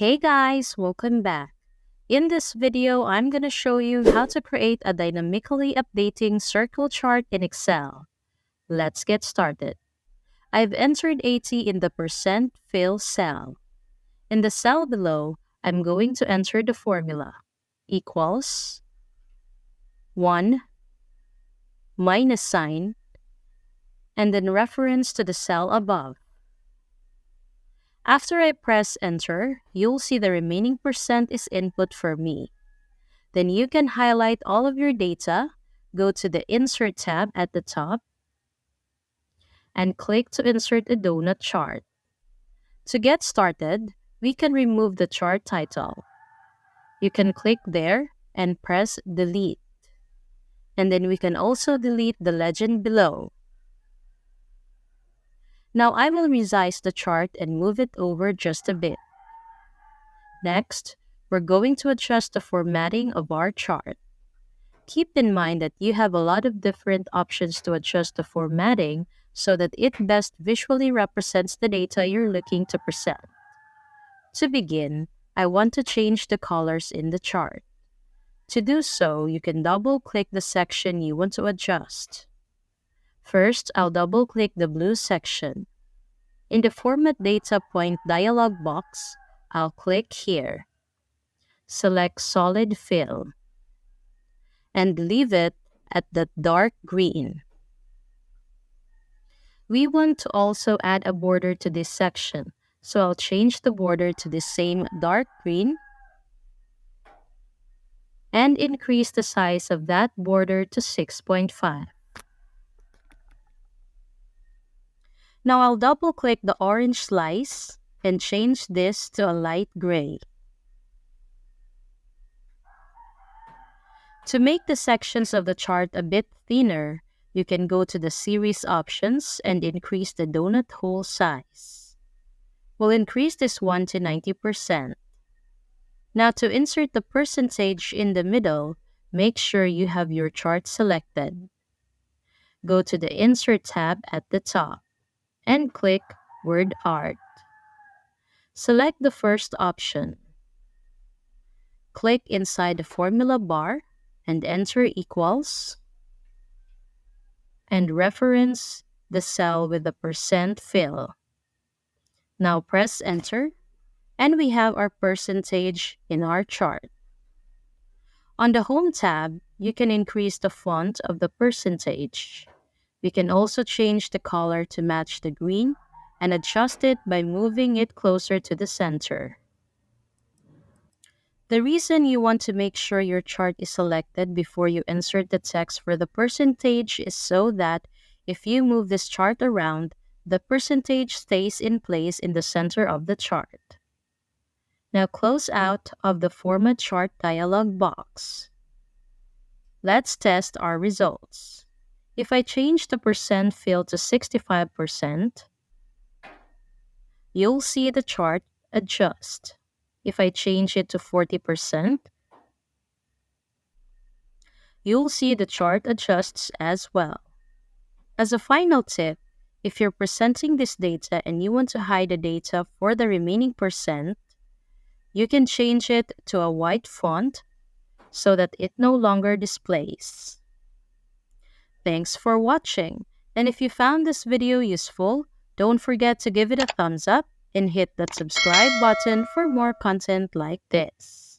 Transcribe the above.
Hey guys, welcome back. In this video, I'm going to show you how to create a dynamically updating circle chart in Excel. Let's get started. I've entered 80 in the percent fill cell. In the cell below, I'm going to enter the formula equals 1 minus sign and then reference to the cell above. After I press enter, you'll see the remaining percent is input for me. Then you can highlight all of your data, go to the Insert tab at the top, and click to insert a donut chart. To get started, we can remove the chart title. You can click there and press Delete. And then we can also delete the legend below. Now I will resize the chart and move it over just a bit. Next, we're going to adjust the formatting of our chart. Keep in mind that you have a lot of different options to adjust the formatting so that it best visually represents the data you're looking to present. To begin, I want to change the colors in the chart. To do so, you can double-click the section you want to adjust. First, I'll double-click the blue section. In the Format Data Point dialog box, I'll click here. Select Solid Fill and leave it at the dark green. We want to also add a border to this section, so I'll change the border to the same dark green and increase the size of that border to 6.5. Now I'll double-click the orange slice and change this to a light gray. To make the sections of the chart a bit thinner, you can go to the series options and increase the donut hole size. We'll increase this one to 90%. Now to insert the percentage in the middle, make sure you have your chart selected. Go to the Insert tab at the top and click Word Art. Select the first option. Click inside the formula bar and enter equals and reference the cell with the percent fill. Now press enter and we have our percentage in our chart. On the Home tab, you can increase the font of the percentage. We can also change the color to match the green and adjust it by moving it closer to the center. The reason you want to make sure your chart is selected before you insert the text for the percentage is so that if you move this chart around, the percentage stays in place in the center of the chart. Now close out of the Format Chart dialog box. Let's test our results. If I change the percent fill to 65%, you'll see the chart adjust. If I change it to 40%, you'll see the chart adjusts as well. As a final tip, if you're presenting this data and you want to hide the data for the remaining percent, you can change it to a white font so that it no longer displays. Thanks for watching, and if you found this video useful, don't forget to give it a thumbs up and hit that subscribe button for more content like this.